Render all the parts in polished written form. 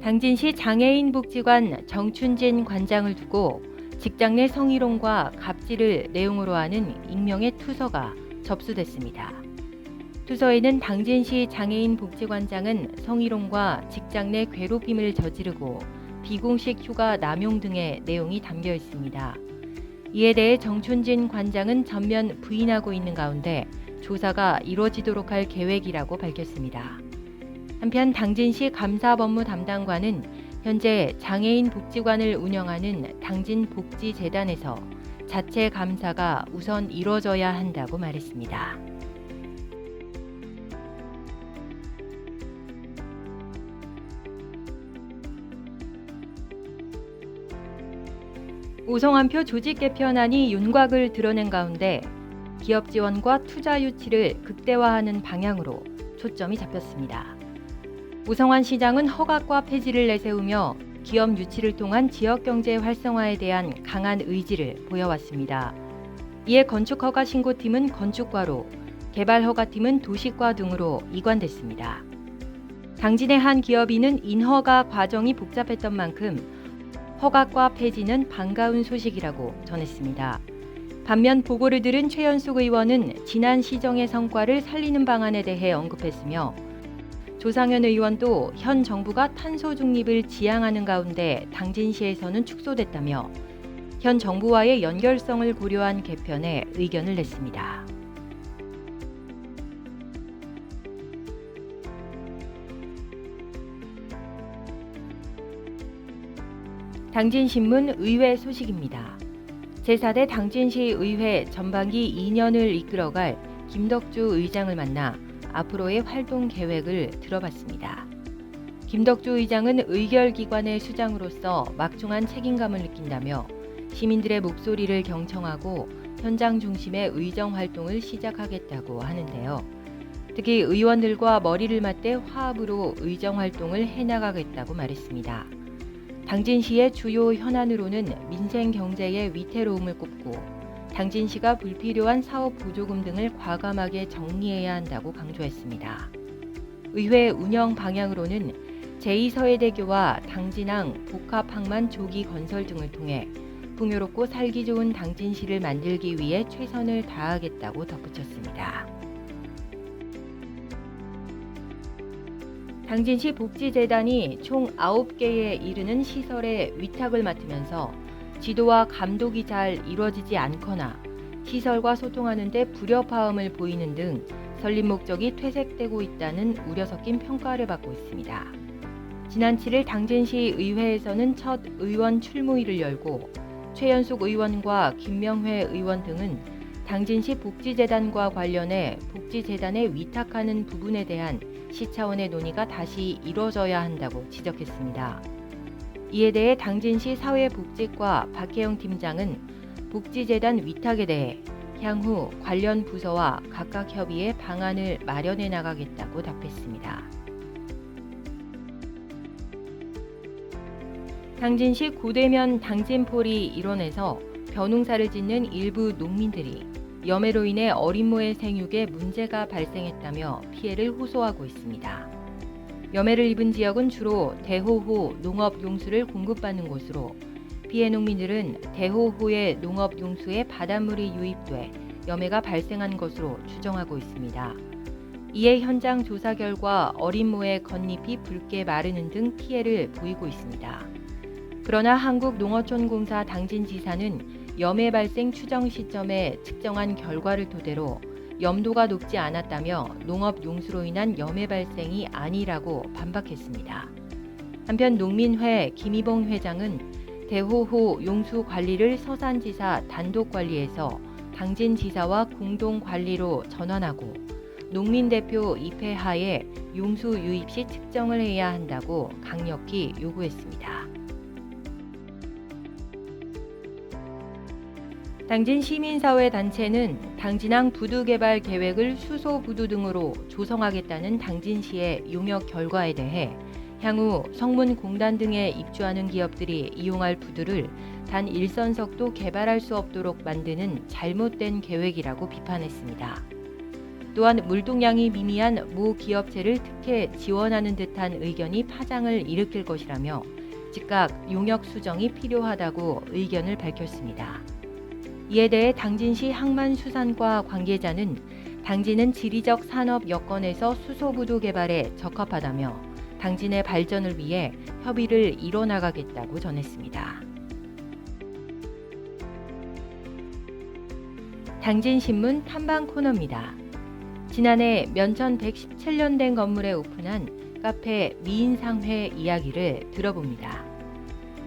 당진시 장애인복지관 정춘진 관장을 두고 직장 내 성희롱과 갑질을 내용으로 하는 익명의 투서가 접수됐습니다. 투서에는 당진시 장애인복지관장은 성희롱과 직장 내 괴롭힘을 저지르고 비공식 휴가 남용 등의 내용이 담겨 있습니다. 이에 대해 정춘진 관장은 전면 부인하고 있는 가운데 조사가 이루어지도록 할 계획이라고 밝혔습니다. 한편 당진시 감사법무 담당관은 현재 장애인 복지관을 운영하는 당진복지재단에서 자체 감사가 우선 이루어져야 한다고 말했습니다. 오성환표 조직 개편안이 윤곽을 드러낸 가운데 기업 지원과 투자 유치를 극대화하는 방향으로 초점이 잡혔습니다. 오성환 시장은 허각과 폐지를 내세우며 기업 유치를 통한 지역경제 활성화에 대한 강한 의지를 보여왔습니다. 이에 건축허가 신고팀은 건축과로, 개발허가팀은 도시과 등으로 이관됐습니다. 당진의 한 기업인은 인허가 과정이 복잡했던 만큼 허각과 폐지는 반가운 소식이라고 전했습니다. 반면 보고를 들은 최연숙 의원은 지난 시정의 성과를 살리는 방안에 대해 언급했으며 조상현 의원도 현 정부가 탄소 중립을 지향하는 가운데 당진시에서는 축소됐다며 현 정부와의 연결성을 고려한 개편에 의견을 냈습니다. 당진신문 의회 소식입니다. 제4대 당진시 의회 전반기 2년을 이끌어갈 김덕주 의장을 만나 앞으로의 활동 계획을 들어봤습니다. 김덕주 의장은 의결기관의 수장으로서 막중한 책임감을 느낀다며 시민들의 목소리를 경청하고 현장 중심의 의정 활동을 시작하겠다고 하는데요. 특히 의원들과 머리를 맞대 화합으로 의정 활동을 해나가겠다고 말했습니다. 당진시의 주요 현안으로는 민생 경제의 위태로움을 꼽고 당진시가 불필요한 사업 보조금 등을 과감하게 정리해야 한다고 강조했습니다. 의회 운영 방향으로는 제2서해대교와 당진항 복합항만 조기 건설 등을 통해 풍요롭고 살기 좋은 당진시를 만들기 위해 최선을 다하겠다고 덧붙였습니다. 당진시 복지재단이 총 9개에 이르는 시설에 위탁을 맡으면서 지도와 감독이 잘 이루어지지 않거나 시설과 소통하는 데 불협화음을 보이는 등 설립 목적이 퇴색되고 있다는 우려 섞인 평가를 받고 있습니다. 지난 7일 당진시 의회에서는 첫 의원 출무위를 열고 최연숙 의원과 김명회 의원 등은 당진시 복지재단과 관련해 복지재단에 위탁하는 부분에 대한 시 차원의 논의가 다시 이루어져야 한다고 지적했습니다. 이에 대해 당진시 사회복지과 박혜영 팀장은 복지재단 위탁에 대해 향후 관련 부서와 각각 협의해 방안을 마련해 나가겠다고 답했습니다. 당진시 고대면 당진포리 일원에서 벼농사를 짓는 일부 농민들이 염해로 인해 어린 모의 생육에 문제가 발생했다며 피해를 호소하고 있습니다. 염해를 입은 지역은 주로 대호호 농업용수를 공급받는 곳으로 피해 농민들은 대호호의 농업용수에 바닷물이 유입돼 염해가 발생한 것으로 추정하고 있습니다. 이에 현장 조사 결과 어린 모의 겉잎이 붉게 마르는 등 피해를 보이고 있습니다. 그러나 한국농어촌공사 당진지사는 염해 발생 추정 시점에 측정한 결과를 토대로 염도가 높지 않았다며 농업용수로 인한 염해 발생이 아니라고 반박했습니다. 한편 농민회 김희봉 회장은 대호호 용수 관리를 서산지사 단독 관리에서 당진지사와 공동 관리로 전환하고 농민대표 입회하에 용수 유입 시 측정을 해야 한다고 강력히 요구했습니다. 당진 시민사회 단체는 당진항 부두 개발 계획을 수소 부두 등으로 조성하겠다는 당진시의 용역 결과에 대해 향후 성문공단 등에 입주하는 기업들이 이용할 부두를 단 1선석도 개발할 수 없도록 만드는 잘못된 계획이라고 비판했습니다. 또한 물동량이 미미한 모 기업체를 특혜 지원하는 듯한 의견이 파장을 일으킬 것이라며 즉각 용역 수정이 필요하다고 의견을 밝혔습니다. 이에 대해 당진시 항만수산과 관계자는 당진은 지리적 산업 여건에서 수소부두 개발에 적합하다며 당진의 발전을 위해 협의를 이뤄나가겠다고 전했습니다. 당진신문 탐방 코너입니다. 지난해 면천 117년 된 건물에 오픈한 카페 미인상회 이야기를 들어봅니다.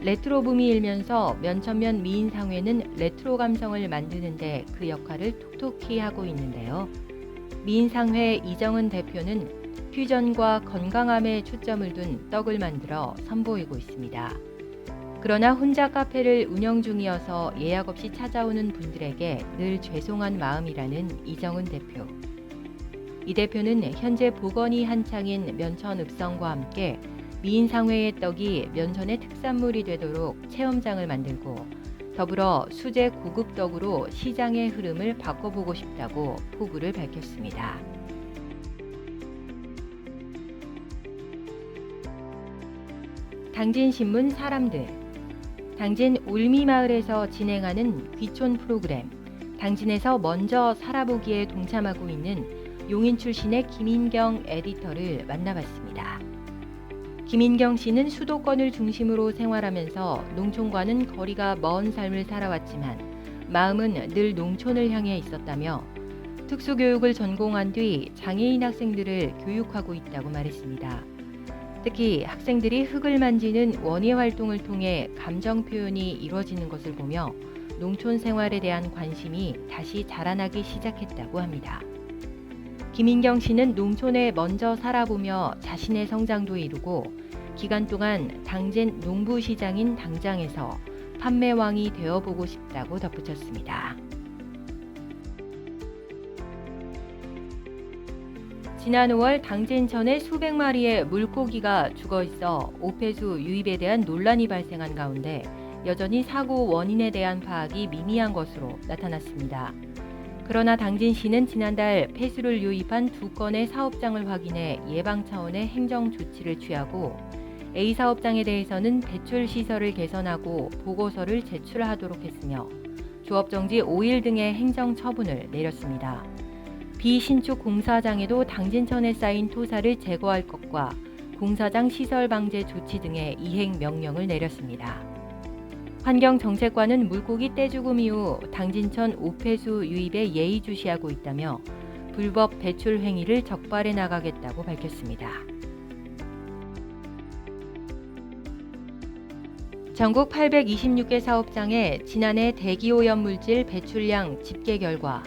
레트로 붐이 일면서 면천면 미인상회는 레트로 감성을 만드는데 그 역할을 톡톡히 하고 있는데요. 미인상회 이정은 대표는 퓨전과 건강함에 초점을 둔 떡을 만들어 선보이고 있습니다. 그러나 혼자 카페를 운영 중이어서 예약 없이 찾아오는 분들에게 늘 죄송한 마음이라는 이정은 대표. 이 대표는 현재 복원이 한창인 면천 읍성과 함께 미인상회의 떡이 면천의 특산물이 되도록 체험장을 만들고 더불어 수제 고급 떡으로 시장의 흐름을 바꿔보고 싶다고 포부를 밝혔습니다. 당진신문 사람들. 당진 울미마을에서 진행하는 귀촌 프로그램 당진에서 먼저 살아보기에 동참하고 있는 용인 출신의 김인경 에디터를 만나봤습니다. 김인경 씨는 수도권을 중심으로 생활하면서 농촌과는 거리가 먼 삶을 살아왔지만 마음은 늘 농촌을 향해 있었다며 특수교육을 전공한 뒤 장애인 학생들을 교육하고 있다고 말했습니다. 특히 학생들이 흙을 만지는 원예 활동을 통해 감정 표현이 이루어지는 것을 보며 농촌 생활에 대한 관심이 다시 자라나기 시작했다고 합니다. 김인경 씨는 농촌에 먼저 살아보며 자신의 성장도 이루고 기간 동안 당진 농부시장인 당장에서 판매왕이 되어보고 싶다고 덧붙였습니다. 지난 5월 당진천에 수백 마리의 물고기가 죽어있어 오폐수 유입에 대한 논란이 발생한 가운데 여전히 사고 원인에 대한 파악이 미미한 것으로 나타났습니다. 그러나 당진시는 지난달 폐수를 유입한 2건의 사업장을 확인해 예방 차원의 행정 조치를 취하고 A 사업장에 대해서는 배출 시설을 개선하고 보고서를 제출하도록 했으며 조업정지 5일 등의 행정 처분을 내렸습니다. 비신축 공사장에도 당진천에 쌓인 토사를 제거할 것과 공사장 시설 방제 조치 등의 이행 명령을 내렸습니다. 환경정책관은 물고기 떼죽음 이후 당진천 오폐수 유입에 예의주시하고 있다며 불법 배출 행위를 적발해 나가겠다고 밝혔습니다. 전국 826개 사업장의 지난해 대기오염물질 배출량 집계 결과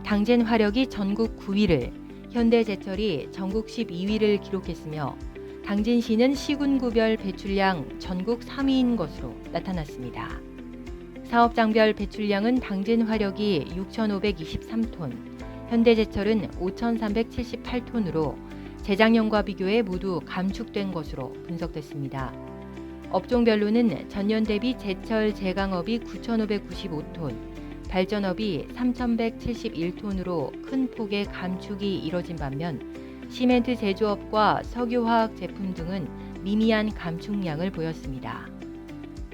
당진 화력이 전국 9위를, 현대제철이 전국 12위를 기록했으며 당진시는 시군구별 배출량 전국 3위인 것으로 나타났습니다. 사업장별 배출량은 당진 화력이 6,523톤, 현대제철은 5,378톤으로 재작년과 비교해 모두 감축된 것으로 분석됐습니다. 업종별로는 전년 대비 제철 제강업이 9,595톤, 발전업이 3,171톤으로 큰 폭의 감축이 이뤄진 반면 시멘트 제조업과 석유화학 제품 등은 미미한 감축량을 보였습니다.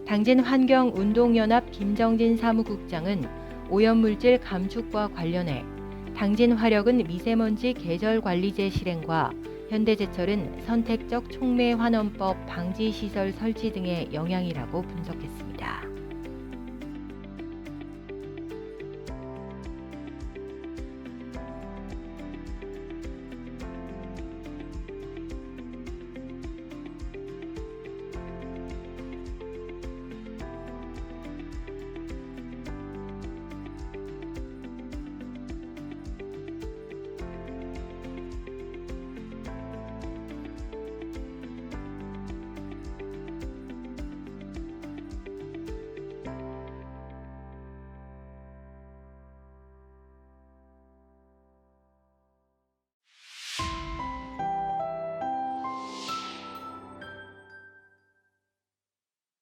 당진 환경운동연합 김정진 사무국장은 오염물질 감축과 관련해 당진 화력은 미세먼지 계절관리제 실행과 현대제철은 선택적 촉매 환원법 방지시설 설치 등의 영향이라고 분석했습니다.